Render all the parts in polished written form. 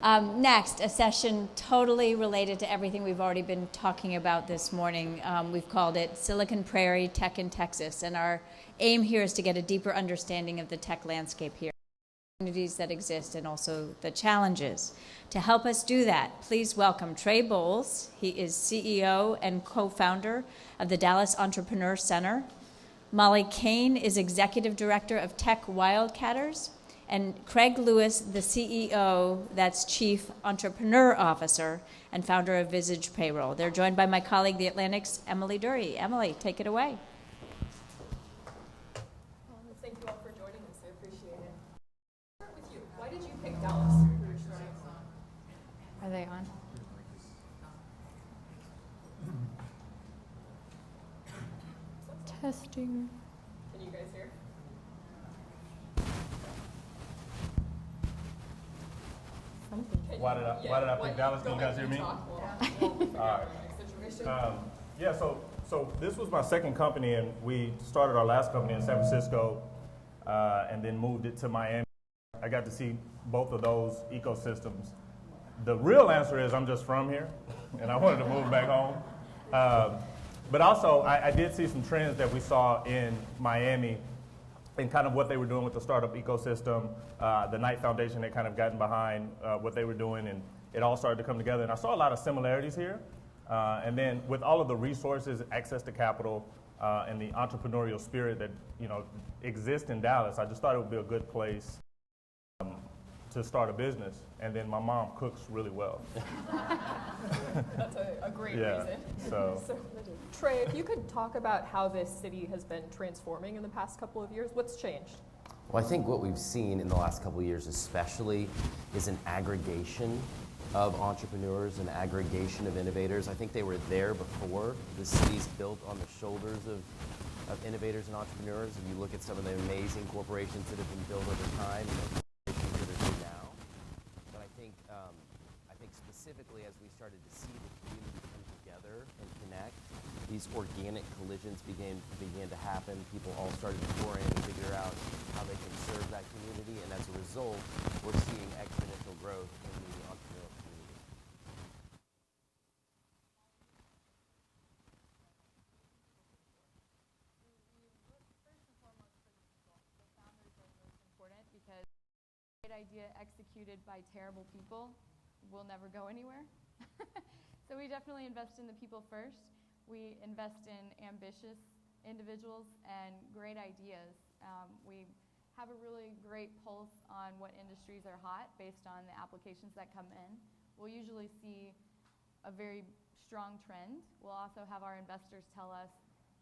Next, a session totally related to everything we've already been talking about this morning. We've called it Silicon Prairie Tech in Texas, and our aim here is to get a deeper understanding of the tech landscape here, the opportunities that exist, and also the challenges. To help us do that, please welcome Trey Bowles. He is CEO and co-founder of the Dallas Entrepreneur Center. Molly Cain is Executive Director of Tech Wildcatters. And Craig Lewis, the CEO, that's Chief Entrepreneur Officer and founder of Visage Payroll. They're joined by my colleague, The Atlantic's Emily DeRuy. Emily, take it away. Thank you all for joining us. I appreciate it. I'll start with you. Why did you pick Dallas? Are they on? Testing. Can you guys hear? Why did I pick Dallas? Can you guys hear me? All right. So this was my second company, and we started our last company in San Francisco, and then moved it to Miami. I got to see both of those ecosystems. The real answer is I'm just from here, and I wanted to move back home. But also, I did see some trends that we saw in Miami and kind of what they were doing with the startup ecosystem. The Knight Foundation had kind of gotten behind what they were doing, and it all started to come together. And I saw a lot of similarities here. And then with all of the resources, access to capital, and the entrepreneurial spirit that exists in Dallas, I just thought it would be a good place to start a business. And then my mom cooks really well. That's a great reason. So Trey, if you could talk about how this city has been transforming in the past couple of years, what's changed? Well, I think what we've seen in the last couple of years especially is an aggregation of entrepreneurs, an aggregation of innovators. I think they were there before. The city's built on the shoulders of innovators and entrepreneurs. If you look at some of the amazing corporations that have been built over time, and the corporations that are here now. But I think specifically as we started to see the community come together and connect, these organic collisions began to happen. People all started to pour in and figure out how they can serve that community, and as a result, we're seeing exponential growth in the entrepreneurial community. First and foremost, for the people, the founders are most important, because a great idea executed by terrible people will never go anywhere. So we definitely invest in the people first. We invest in ambitious individuals and great ideas. We have a really great pulse on what industries are hot based on the applications that come in. We'll usually see a very strong trend. We'll also have our investors tell us,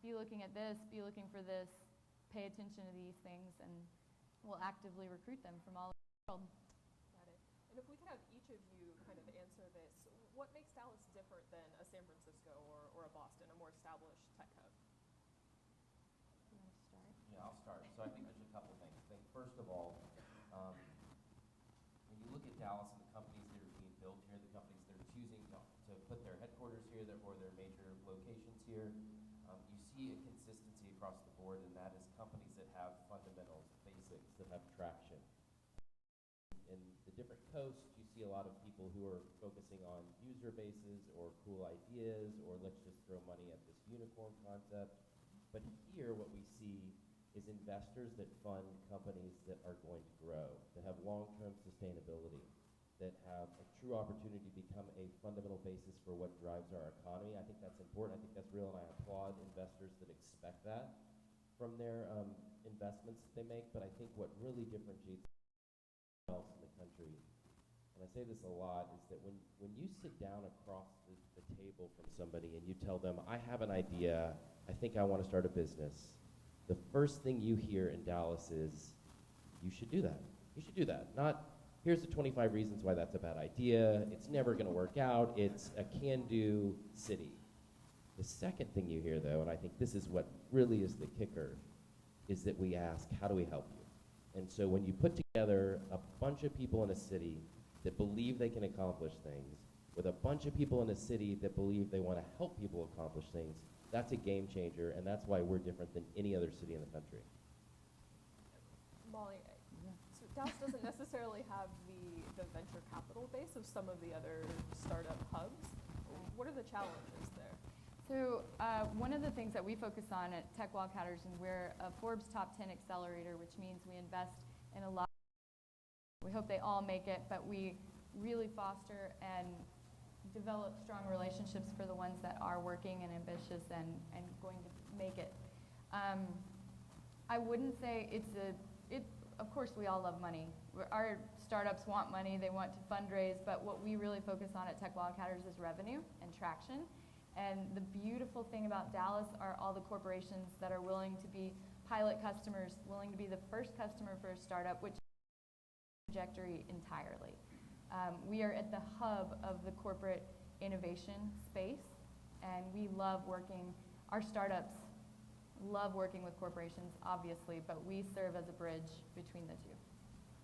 be looking at this, be looking for this, pay attention to these things, and we'll actively recruit them from all over the world. Got it. And if we could have each of you kind of answer this, what makes Dallas different than a San Francisco or a Boston, a more established tech hub? You want to start? Yeah, I'll start. So I think there's a couple things. I think first of all, when you look at Dallas and the companies that are being built here, the companies that are choosing to put their headquarters here or their major locations here, you see a consistency across the board, and that is companies that have fundamentals, basics, that have traction. In the different coasts, you see a lot of people who are focusing on user bases or cool ideas, or let's just throw money at this unicorn concept. But here, what we see is investors that fund companies that are going to grow, that have long-term sustainability, that have a true opportunity to become a fundamental basis for what drives our economy. I think that's important. I think that's real, and I applaud investors that expect that from their investments that they make. But I think what really differentiates else in the country, and I say this a lot, is that when you sit down across the table from somebody and you tell them, I have an idea, I think I want to start a business, the first thing you hear in Dallas is, you should do that. You should do that. Not, here's the 25 reasons why that's a bad idea, it's never going to work out, it's a can-do city. The second thing you hear, though, and I think this is what really is the kicker, is that we ask, how do we help you? And so when you put together a bunch of people in a city that believe they can accomplish things, with a bunch of people in a city that believe they want to help people accomplish things, that's a game changer, and that's why we're different than any other city in the country. Molly, so Dallas doesn't necessarily have the venture capital base of some of the other startup hubs. What are the challenges there? So one of the things that we focus on at Tech Wildcatters, and we're a Forbes Top 10 accelerator, which means we invest in a lot. We hope they all make it, but we really foster and develop strong relationships for the ones that are working and ambitious and going to make it. I wouldn't say of course we all love money. Our startups want money, they want to fundraise, but what we really focus on at Tech Wildcatters is revenue and traction. And the beautiful thing about Dallas are all the corporations that are willing to be pilot customers, willing to be the first customer for a startup, which trajectory entirely. We are at the hub of the corporate innovation space, and we love working, our startups love working with corporations, obviously, but we serve as a bridge between the two.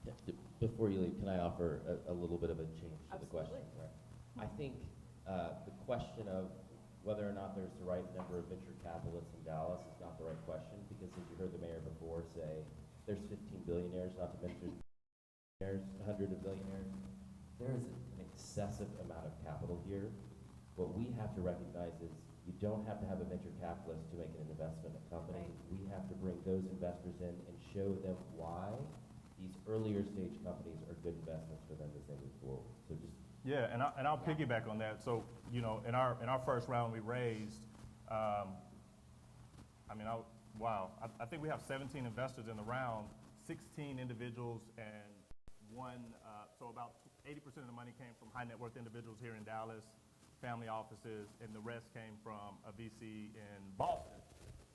Yeah, before you leave, can I offer a little bit of a change to the question? Right. I think the question of whether or not there's the right number of venture capitalists in Dallas is not the right question, because as you heard the mayor before say, there's 15 billionaires, not to mention 100 of billionaires. There is an excessive amount of capital here. What we have to recognize is you don't have to have a venture capitalist to make an investment in a company. Right. We have to bring those investors in and show them why these earlier stage companies are good investments for them as they move forward. So just yeah, and I'll piggyback on that. So, you know, in our first round we raised, I think we have 17 investors in the round, 16 individuals and so about 80% of the money came from high net worth individuals here in Dallas, family offices, and the rest came from a VC in Boston.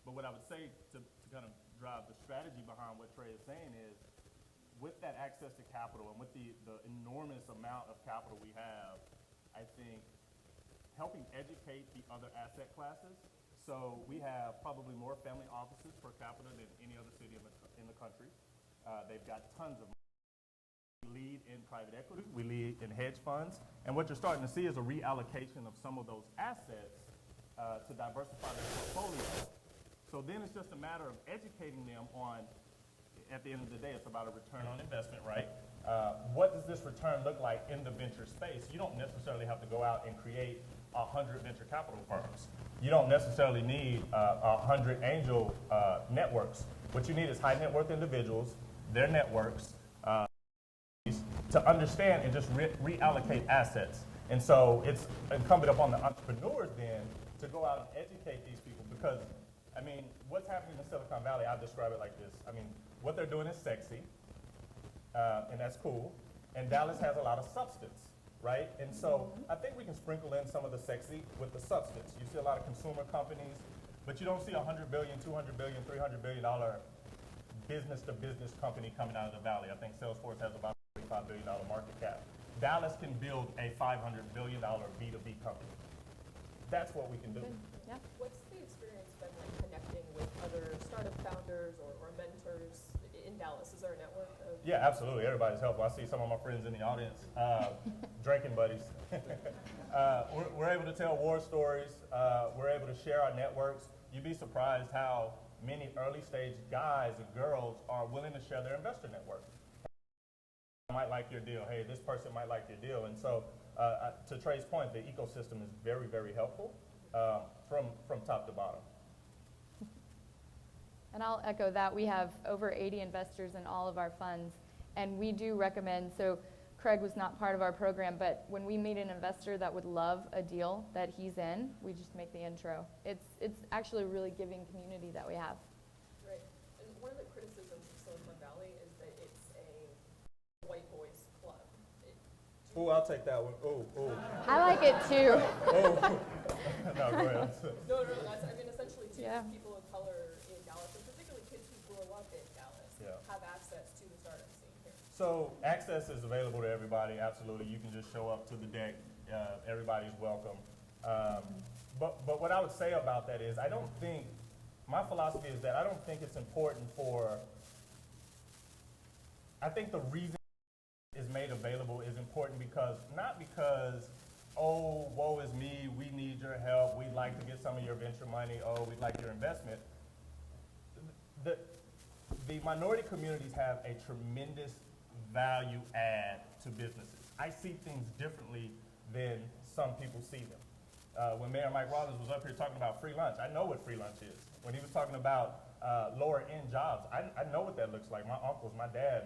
But what I would say to kind of drive the strategy behind what Trey is saying is, with that access to capital and with the enormous amount of capital we have, I think helping educate the other asset classes. So we have probably more family offices per capita than any other city in the country. They've got tons of money. We lead in private equity, we lead in hedge funds, and what you're starting to see is a reallocation of some of those assets to diversify their portfolio. So then it's just a matter of educating them on, at the end of the day, it's about a return on investment, right? What does this return look like in the venture space? You don't necessarily have to go out and create 100 venture capital firms. You don't necessarily need 100 angel networks. What you need is high net worth individuals, their networks, to understand and just reallocate assets. And so it's incumbent upon the entrepreneurs then to go out and educate these people, because, I mean, what's happening in Silicon Valley, I'll describe it like this. I mean, what they're doing is sexy, and that's cool, and Dallas has a lot of substance, right? And so I think we can sprinkle in some of the sexy with the substance. You see a lot of consumer companies, but you don't see $100 billion, $200 billion, $300 billion business-to-business company coming out of the Valley. I think Salesforce has about $35 billion market cap. Dallas can build a $500 billion B2B company. That's what we can do. Yeah. What's the experience been like connecting with other startup founders or mentors in Dallas? Is there a network of? Yeah, absolutely. Everybody's helpful. I see some of my friends in the audience, drinking buddies. We're able to tell war stories. We're able to share our networks. You'd be surprised how many early stage guys and girls are willing to share their investor network. I might like your deal. Hey, this person might like your deal. And so to Trey's point, the ecosystem is very, very helpful from top to bottom. And I'll echo that. We have over 80 investors in all of our funds, and we do recommend, so Craig was not part of our program, but when we meet an investor that would love a deal that he's in, we just make the intro. It's actually a really giving community that we have. Right. And one of the criticisms of Silicon Valley is that it's a white boys club. Ooh, I'll take that one. Ooh. I like it too. Oh. No, go ahead. No, that's, I mean, essentially, too, Yeah. people of color in Dallas, and particularly kids who grow up in Dallas, have access to the startup scene here. So access is available to everybody, absolutely. You can just show up to the deck. Everybody's welcome. But what I would say about that is my philosophy is that I don't think it's important I think the reason is made available is important not because, oh, woe is me, we need your help, we'd like to get some of your venture money, oh, we'd like your investment. The minority communities have a tremendous value add to businesses. I see things differently than some people see them. When Mayor Mike Rollins was up here talking about free lunch, I know what free lunch is. When he was talking about lower end jobs, I know what that looks like. My uncles, my dad,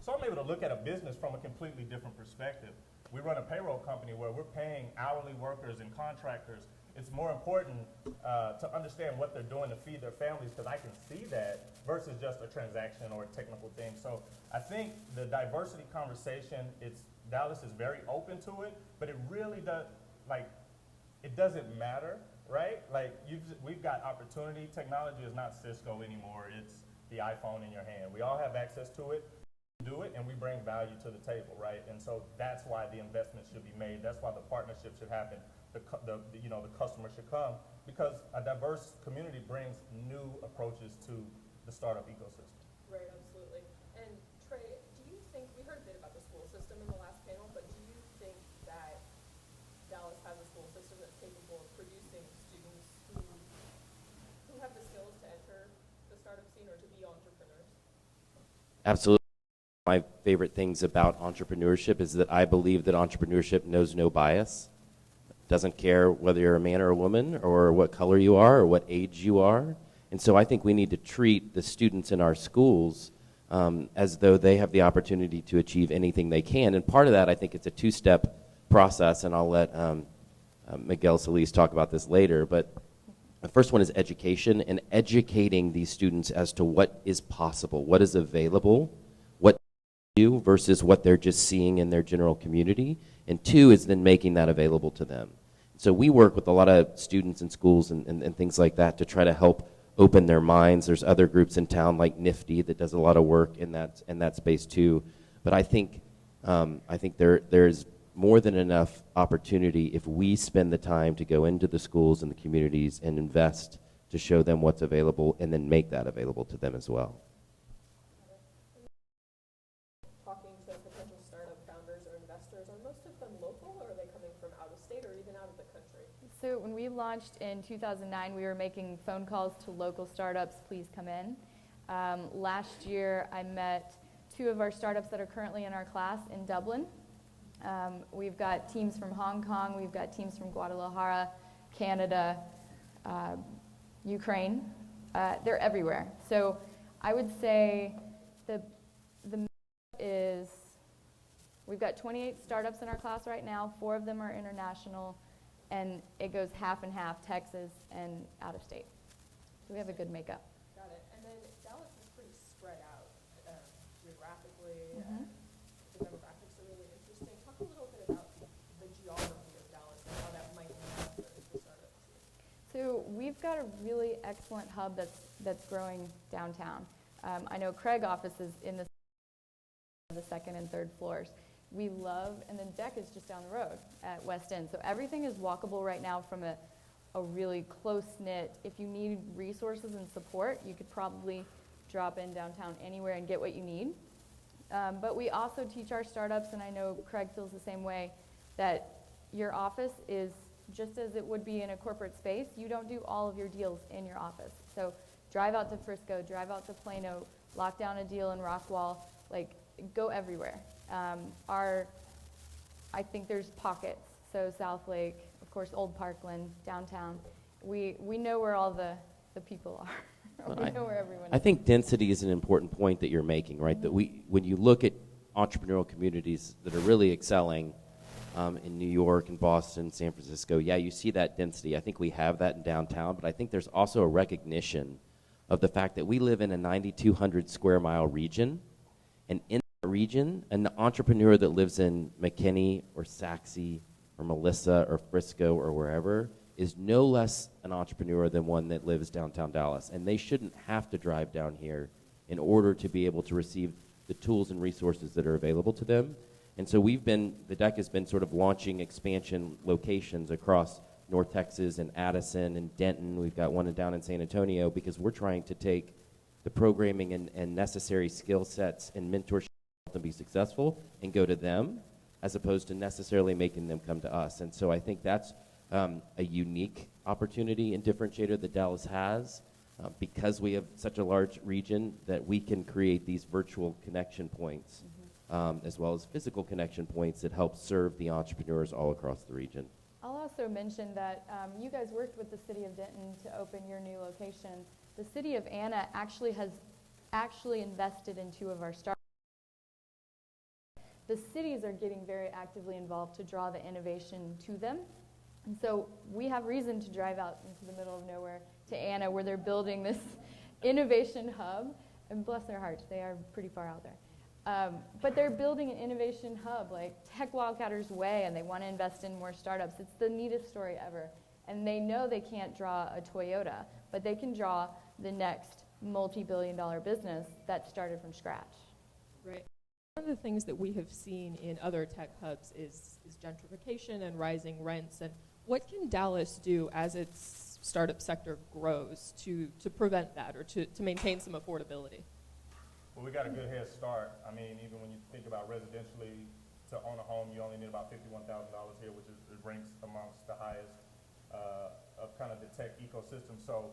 so I'm able to look at a business from a completely different perspective. We run a payroll company where we're paying hourly workers and contractors. It's more important to understand what they're doing to feed their families, because I can see that versus just a transaction or a technical thing. So I think the diversity conversation, Dallas is very open to it, but it really does, it doesn't matter, right? We've got opportunity. Technology is not Cisco anymore. It's the iPhone in your hand. We all have access to it. Do it, and we bring value to the table, right? And so that's why the investment should be made. That's why the partnership should happen. The customer should come, because a diverse community brings new approaches to the startup ecosystem. Right, absolutely. And Trey, do you think, we heard a bit about the school system in the last panel, but do you think that Dallas has a school system that's capable of producing students who have the skills to enter the startup scene or to be entrepreneurs? Absolutely. My favorite things about entrepreneurship is that I believe that entrepreneurship knows no bias. Doesn't care whether you're a man or a woman, or what color you are, or what age you are. And so I think we need to treat the students in our schools as though they have the opportunity to achieve anything they can. And part of that, I think it's a two-step process, and I'll let Miguel Solis talk about this later. But the first one is education, and educating these students as to what is possible, what is available, what to do versus what they're just seeing in their general community. And two is then making that available to them. So we work with a lot of students in schools and things like that to try to help open their minds. There's other groups in town like Nifty that does a lot of work in that space too. But I think there's more than enough opportunity if we spend the time to go into the schools and the communities and invest to show them what's available and then make that available to them as well. Talking to potential startup founders or investors, are most of them local, or are they coming from out of state or even out of the country? So when we launched in 2009, we were making phone calls to local startups, please come in. Last year, I met 2 of our startups that are currently in our class in Dublin. We've got teams from Hong Kong, we've got teams from Guadalajara, Canada, Ukraine. They're everywhere. So I would say the is, we've got 28 startups in our class right now, 4 of them are international, and it goes half and half, Texas and out of state. So we have a good makeup. Got it. And then Dallas is pretty spread out geographically. Mm-hmm. The demographics are really interesting. Talk a little bit about the geography of Dallas and how that might impact the startup scene. So we've got a really excellent hub that's growing downtown. I know Craig offices in the 2nd and 3rd floors. We love, and then Deck is just down the road at West End. So everything is walkable right now from a really close-knit. If you need resources and support, you could probably drop in downtown anywhere and get what you need. But we also teach our startups, and I know Craig feels the same way, that your office is just as it would be in a corporate space. You don't do all of your deals in your office. So drive out to Frisco, drive out to Plano, lock down a deal in Rockwall, go everywhere. I think there's pockets. So South Lake, of course, Old Parkland, downtown. We know where all the people are. We know where everyone is. I think density is an important point that you're making, right? Mm-hmm. That when you look at entrepreneurial communities that are really excelling in New York and Boston, San Francisco, yeah, you see that density. I think we have that in downtown, but I think there's also a recognition of the fact that we live in a 9,200 square mile region, and in that region, an entrepreneur that lives in McKinney or Saxe or Melissa or Frisco or wherever is no less an entrepreneur than one that lives downtown Dallas. And they shouldn't have to drive down here in order to be able to receive the tools and resources that are available to them. And so the deck has been sort of launching expansion locations across North Texas and Addison and Denton. We've got one down in San Antonio, because we're trying to take the programming and necessary skill sets and mentorship to help them be successful and go to them, as opposed to necessarily making them come to us. And so I think that's a unique opportunity and differentiator that Dallas has. because we have such a large region that we can create these virtual connection points, as well as physical connection points that help serve the entrepreneurs all across the region. I'll also mention that you guys worked with the City of Denton to open your new location. The City of Anna has invested in 2 of our startups. The cities are getting very actively involved to draw the innovation to them. And so we have reason to drive out into the middle of nowhere to Anna, where they're building this innovation hub. And bless their hearts, they are pretty far out there. But they're building an innovation hub, like Tech Wildcatters Way, and they want to invest in more startups. It's the neatest story ever. And they know they can't draw a Toyota, but they can draw the next multi-billion-dollar business that started from scratch. Right. One of the things that we have seen in other tech hubs is gentrification and rising rents. And what can Dallas do as its startup sector grows to prevent that or to maintain some affordability? Well, we got a good head start. I mean, even when you think about residentially, to own a home, you only need about $51,000 here, which ranks amongst the highest of kind of the tech ecosystem. So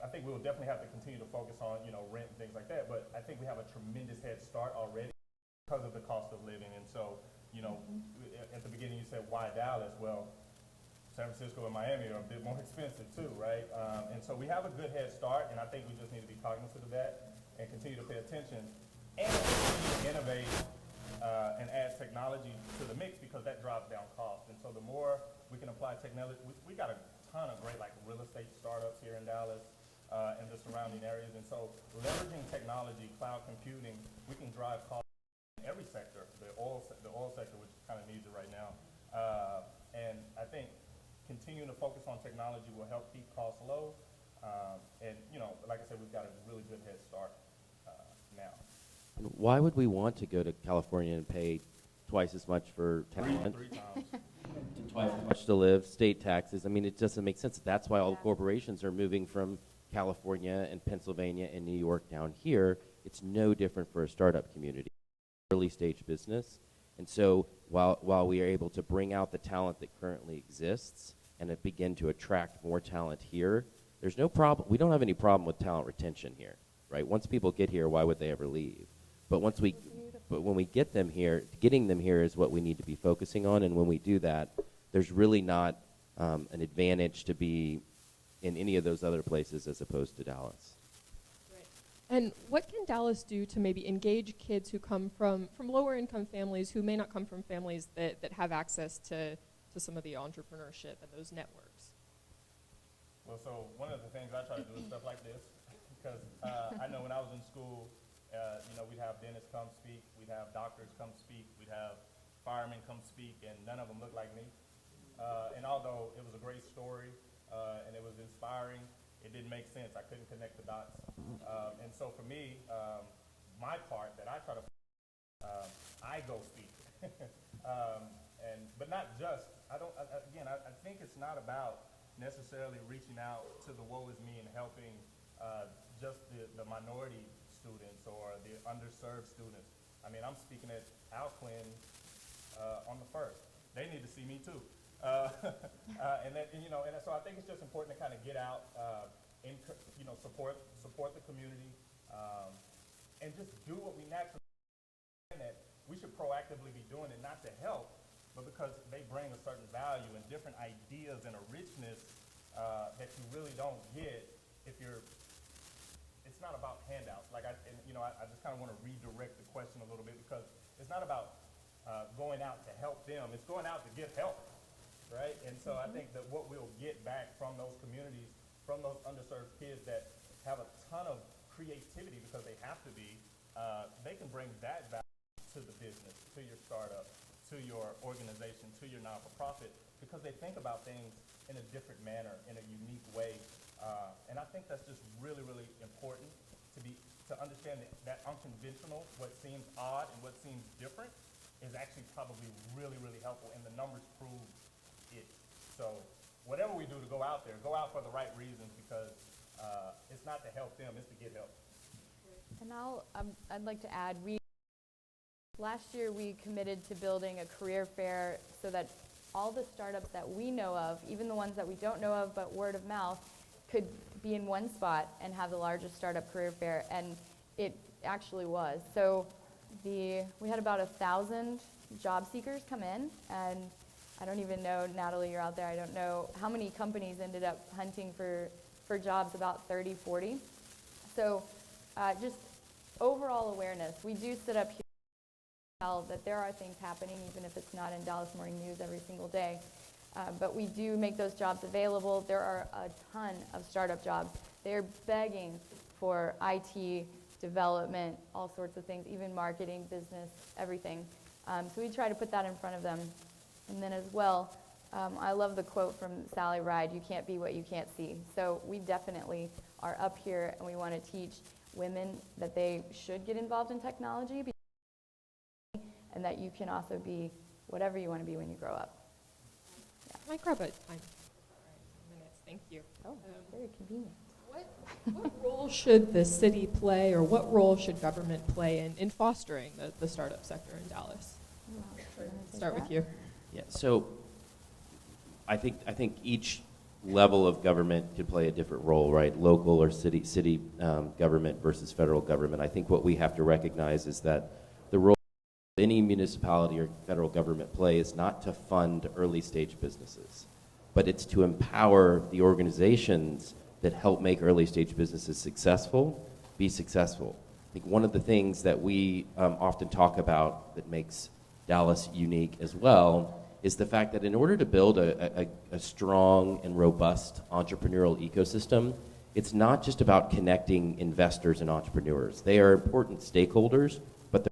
I think we will definitely have to continue to focus on, rent and things like that. But I think we have a tremendous head start already because of the cost of living. And so, at the beginning you said, why Dallas? Well, San Francisco and Miami are a bit more expensive too, right? And so we have a good head start, and I think we just need to be cognizant of that and continue to pay attention and continue to innovate and add technology to the mix, because that drives down cost. And so the more we can apply technology, we got a ton of great real estate startups here in Dallas and the surrounding areas. And so leveraging technology, cloud computing, we can drive costs in every sector, the oil sector, which kind of needs it right now. And I think continuing to focus on technology will help keep costs low. And, like I said, we've got a really good head start now. Why would we want to go to California and pay twice as much for talent? Three times. Twice as much to live, state taxes. I mean, it doesn't make sense. That's why all the corporations are moving from California and Pennsylvania and New York down here. It's no different for a startup community, early stage business. And so while we are able to bring out the talent that currently exists and begin to attract more talent here, there's no problem. We don't have any problem with talent retention here, right? Once people get here, why would they ever leave? But when we get them here, getting them here is what we need to be focusing on. And when we do that, there's really not an advantage to be in any of those other places as opposed to Dallas. Right. And what can Dallas do to maybe engage kids who come from lower income families who may not come from families that have access to some of the entrepreneurship and those networks? Well, so one of the things I try to do is stuff like this, because I know when I was in school, we'd have dentists come speak, we'd have doctors come speak, we'd have firemen come speak, and none of them looked like me. And although it was a great story and it was inspiring, it didn't make sense. I couldn't connect the dots. And so for me, my part that I try to, I go speak. But not just, I think it's not about necessarily reaching out to the woe is me and helping just the minority students or the underserved students. I mean, I'm speaking at Alquin on the 1st. They need to see me too. And so I think it's just important to kind of get out, support the community, and just do what we naturally do. That we should proactively be doing it, not to help, but because they bring a certain value and different ideas and a richness that you really don't get if you're. It's not about handouts. I just kind of want to redirect the question a little bit, because it's not about going out to help them. It's going out to get help, right? And so I think that what we'll get back from those communities, from those underserved kids that have a ton of creativity because they have to be, they can bring that value to the business, to your startup, to your organization, to your not-for-profit, because they think about things in a different manner, in a unique way. And I think that's just really, really important to understand that unconventional, what seems odd and what seems different, is actually probably really, really helpful, and the numbers prove it. So whatever we do to go out there, go out for the right reasons, because it's not to help them, it's to get help. And I'd like to add, last year we committed to building a career fair so that all the startups that we know of, even the ones that we don't know of but word of mouth, could be in one spot and have the largest startup career fair, and it actually was. So we had about 1,000 job seekers come in, and I don't even know, Natalie, you're out there, I don't know how many companies ended up hunting for jobs, about 30, 40. So just overall awareness. We do sit up here and tell that there are things happening, even if it's not in Dallas Morning News every single day. But we do make those jobs available. There are a ton of startup jobs. They're begging for IT, development, all sorts of things, even marketing, business, everything. So we try to put that in front of them. And then as well, I love the quote from Sally Ride, you can't be what you can't see. So we definitely are up here and we want to teach women that they should get involved in technology and that you can also be whatever you want to be when you grow up. Can I grab a time? Minutes, thank you. Oh, very convenient. What role should the city play, or what role should government play in fostering the startup sector in Dallas? Start with you. Yeah, so I think each level of government could play a different role, right? Local or city government versus federal government. I think what we have to recognize is that the role any municipality or federal government play is not to fund early stage businesses, but it's to empower the organizations that help make early stage businesses successful, be successful. I think one of the things that we often talk about that makes Dallas unique as well is the fact that in order to build a strong and robust entrepreneurial ecosystem, it's not just about connecting investors and entrepreneurs. They are important stakeholders, but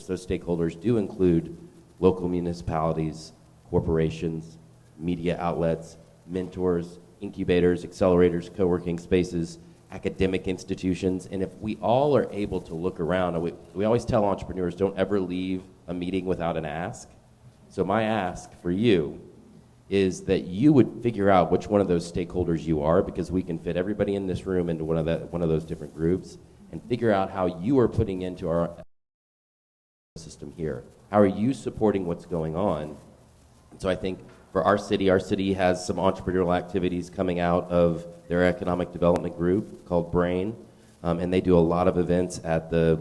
those stakeholders do include local municipalities, corporations, media outlets, mentors, incubators, accelerators, co-working spaces, academic institutions. And if we all are able to look around, we always tell entrepreneurs, don't ever leave a meeting without an ask. So my ask for you is that you would figure out which one of those stakeholders you are, because we can fit everybody in this room into one of those different groups, and figure out how you are putting into our system here. How are you supporting what's going on? And so I think for our city has some entrepreneurial activities coming out of their economic development group called Brain, and they do a lot of events at the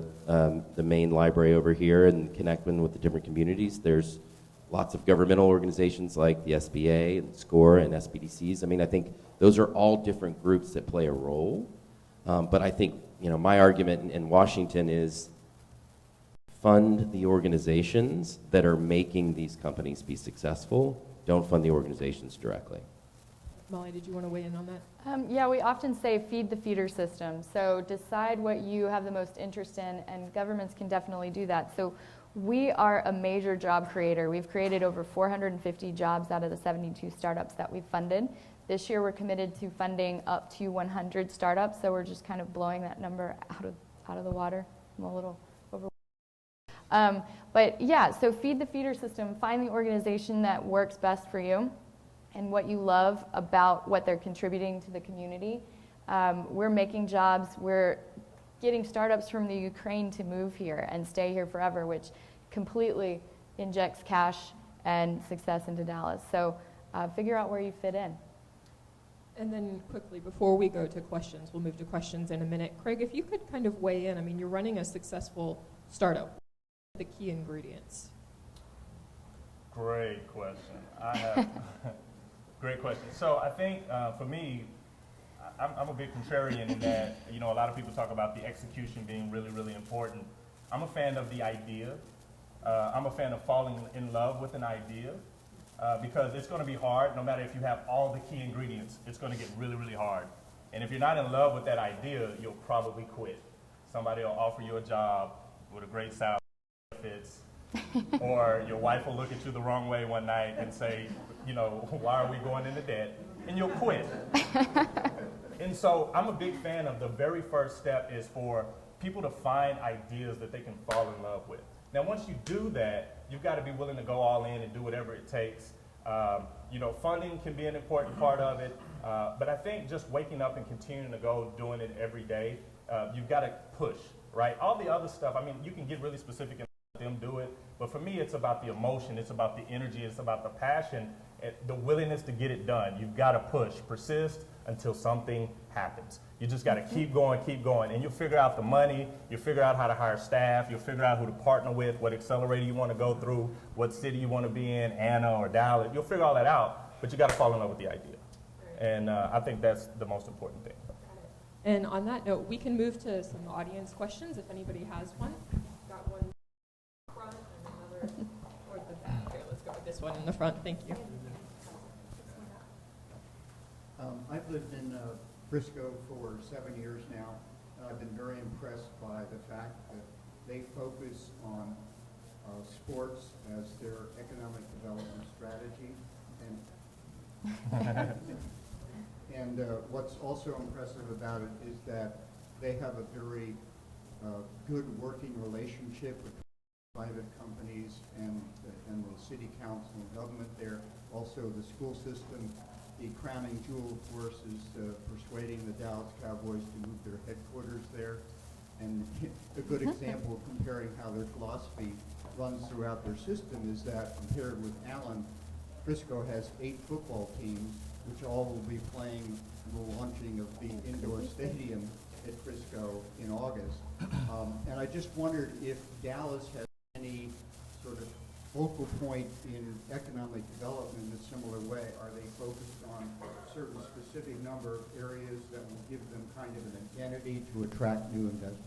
main library over here and connecting with the different communities. There's lots of governmental organizations like the SBA and SCORE and SBDCs. I mean, I think those are all different groups that play a role. But I think, my argument in Washington is fund the organizations that are making these companies be successful. Don't fund the organizations directly. Molly, did you want to weigh in on that? Yeah, we often say feed the feeder system. So decide what you have the most interest in, and governments can definitely do that. So we are a major job creator. We've created over 450 jobs out of the 72 startups that we've funded. This year we're committed to funding up to 100 startups, so we're just kind of blowing that number out of the water. I'm a little over. But yeah, so feed the feeder system. Find the organization that works best for you and what you love about what they're contributing to the community. We're making jobs. We're getting startups from the Ukraine to move here and stay here forever, which completely injects cash and success into Dallas. So figure out where you fit in. And then quickly, before we go to questions, we'll move to questions in a minute. Craig, if you could kind of weigh in, I mean, you're running a successful startup. The key ingredients? Great question. Great question. So I think for me, I'm a big contrarian in that, a lot of people talk about the execution being really, really important. I'm a fan of the idea. I'm a fan of falling in love with an idea because it's going to be hard. No matter if you have all the key ingredients, it's going to get really, really hard. And if you're not in love with that idea, you'll probably quit. Somebody will offer you a job with a great salary. Or your wife will look at you the wrong way one night and say, why are we going into debt? And you'll quit. And so I'm a big fan of the very first step is for people to find ideas that they can fall in love with. Now, once you do that, you've got to be willing to go all in and do whatever it takes. Funding can be an important part of it, but I think just waking up and continuing to go, doing it every day, you've got to push, right? All the other stuff, I mean, you can get really specific in them do it. But for me, it's about the emotion, it's about the energy, it's about the passion, the willingness to get it done. You've got to push, persist until something happens. You just got to keep going, and you'll figure out the money, you'll figure out how to hire staff, you'll figure out who to partner with, what accelerator you want to go through, what city you want to be in, Anna or Dallas. You'll figure all that out, but you got to fall in love with the idea. And I think that's the most important thing. And on that note, we can move to some audience questions if anybody has one. Got one front and another toward the back. Okay, let's go with this one in the front. Thank you. I've lived in Frisco for 7 years now. I've been very impressed by the fact that they focus on sports as their economic development strategy. And what's also impressive about it is that they have a very good working relationship with private companies and the city council and government there. Also the school system. The crowning jewel, of course, is persuading the Dallas Cowboys to move their headquarters there. And a good example of comparing how their philosophy runs throughout their system is that, compared with Allen, Frisco has 8 football teams, which all will be playing the launching of the indoor stadium at Frisco in August. And I just wondered if Dallas has any sort of focal point in economic development in a similar way. Are they focused on a certain specific number of areas that will give them kind of an identity to attract new investment?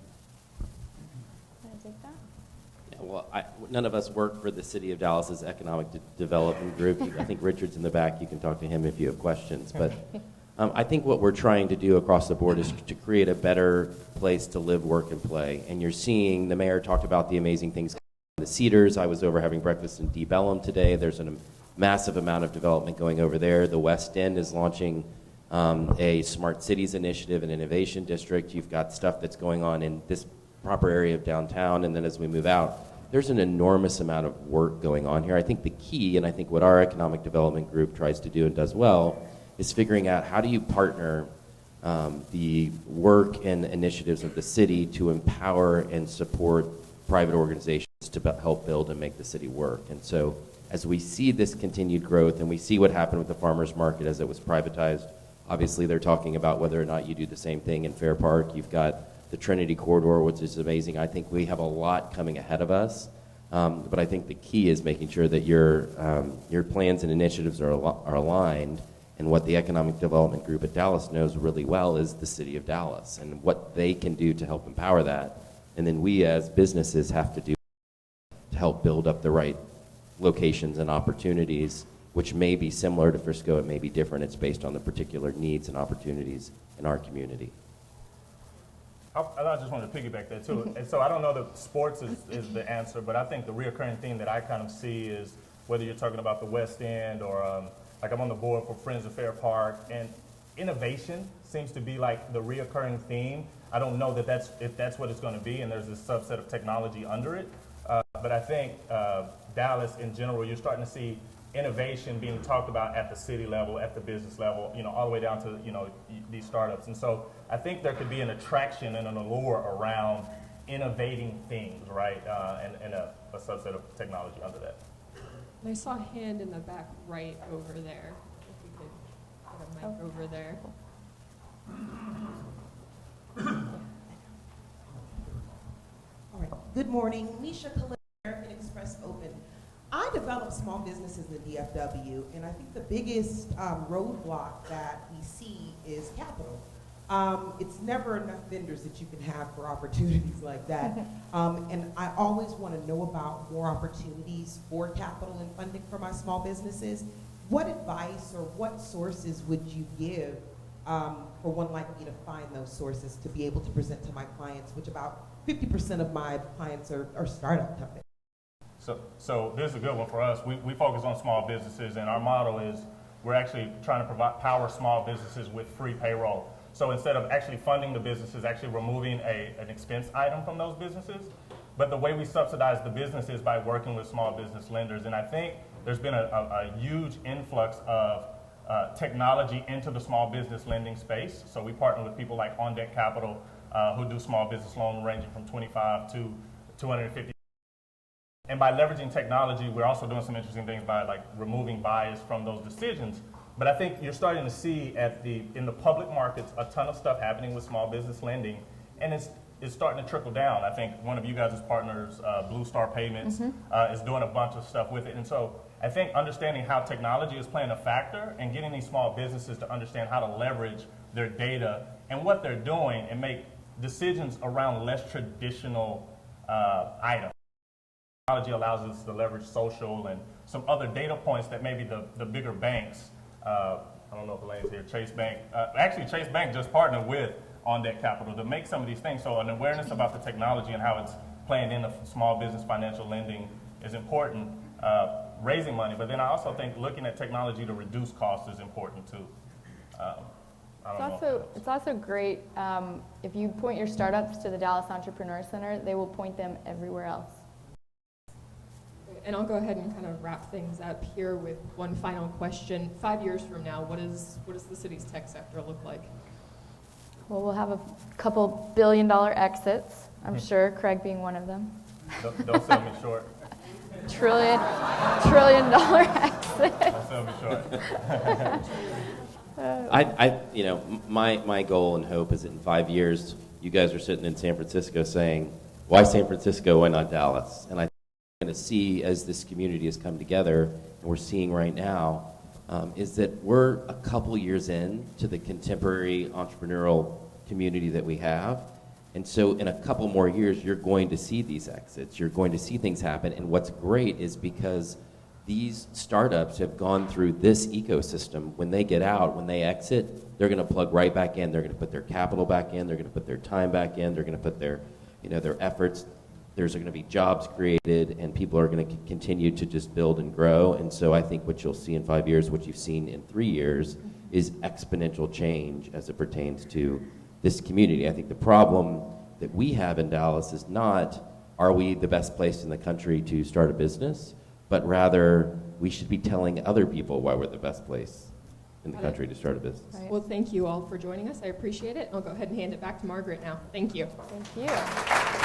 Can I take that? Yeah, well, none of us work for the City of Dallas's Economic Development Group. I think Richard's in the back. You can talk to him if you have questions. But I think what we're trying to do across the board is to create a better place to live, work, and play. And you're seeing, the mayor talked about the amazing things. The Cedars, I was over having breakfast in Deep Ellum today. There's a massive amount of development going over there. The West End is launching a smart cities initiative and innovation district. You've got stuff that's going on in this proper area of downtown, and then as we move out, there's an enormous amount of work going on here. I think the key, and I think what our economic development group tries to do and does well, is figuring out how do you partner the work and initiatives of the city to empower and support private organizations to help build and make the city work. And so as we see this continued growth and we see what happened with the farmers market as it was privatized, obviously they're talking about whether or not you do the same thing in Fair Park. You've got the Trinity Corridor, which is amazing. I think we have a lot coming ahead of us, but I think the key is making sure that your plans and initiatives are aligned. And what the Economic Development Group at Dallas knows really well is the city of Dallas and what they can do to help empower that. And then we as businesses have to do to help build up the right locations and opportunities, which may be similar to Frisco, it may be different. It's based on the particular needs and opportunities in our community. I just wanted to piggyback that too. And so I don't know that sports is the answer, but I think the reoccurring theme that I kind of see is whether you're talking about the West End or like I'm on the board for Friends of Fair Park, and innovation seems to be like the reoccurring theme. I don't know that if that's what it's going to be, and there's this subset of technology under it. But I think Dallas in general, you're starting to see innovation being talked about at the city level, at the business level, all the way down to, these startups. And so I think there could be an attraction and an allure around innovating things, right? And a subset of technology under that. And I saw a hand in the back right over there. If we could get a mic over there. All right. Good morning. Nisha Kalin, American Express Open. I develop small businesses in the DFW, and I think the biggest roadblock that we see is capital. It's never enough vendors that you can have for opportunities like that. And I always want to know about more opportunities for capital and funding for my small businesses. What advice or what sources would you give for one like me to find those sources to be able to present to my clients, which about 50% of my clients are startup companies? So this is a good one for us. We focus on small businesses, and our model is we're actually trying to power small businesses with free payroll. So instead of actually funding the businesses, actually removing an expense item from those businesses. But the way we subsidize the business is by working with small business lenders. And I think there's been a huge influx of technology into the small business lending space. So we partner with people like On Deck Capital, who do small business loans ranging from $25 to $250 And by leveraging technology, we're also doing some interesting things by like removing bias from those decisions. But I think you're starting to see in the public markets a ton of stuff happening with small business lending, and it's starting to trickle down. I think one of you guys' partners, Blue Star Payments, is doing a bunch of stuff with it. And so I think understanding how technology is playing a factor and getting these small businesses to understand how to leverage their data and what they're doing and make decisions around less traditional items. Technology allows us to leverage social and some other data points that maybe the bigger banks, I don't know if Elaine's here, Chase Bank, actually Chase Bank just partnered with On Deck Capital to make some of these things. So an awareness about the technology and how it's playing in the small business financial lending is important, raising money. But then I also think looking at technology to reduce costs is important too. It's also great if you point your startups to the Dallas Entrepreneur Center, they will point them everywhere else. And I'll go ahead and kind of wrap things up here with one final question. 5 years from now, what does the city's tech sector look like? Well, we'll have a couple $billion-dollar exits, I'm sure, Craig being one of them. Don't sell me short. Trillion-dollar exit. Don't sell me short. My goal and hope is that in 5 years, you guys are sitting in San Francisco saying, why San Francisco, why not Dallas? And I think we're going to see as this community has come together, and we're seeing right now, is that we're a couple years in to the contemporary entrepreneurial community that we have. And so in a couple more years, you're going to see these exits. You're going to see things happen. And what's great is because these startups have gone through this ecosystem. When they get out, when they exit, they're going to plug right back in. They're going to put their capital back in. They're going to put their time back in. They're going to put their efforts. There's going to be jobs created, and people are going to continue to just build and grow. And so I think what you'll see in 5 years, what you've seen in 3 years, is exponential change as it pertains to this community. I think the problem that we have in Dallas is not, are we the best place in the country to start a business, but rather we should be telling other people why we're the best place in the country to start a business. Right. Well, thank you all for joining us. I appreciate it. I'll go ahead and hand it back to Margaret now. Thank you. Thank you.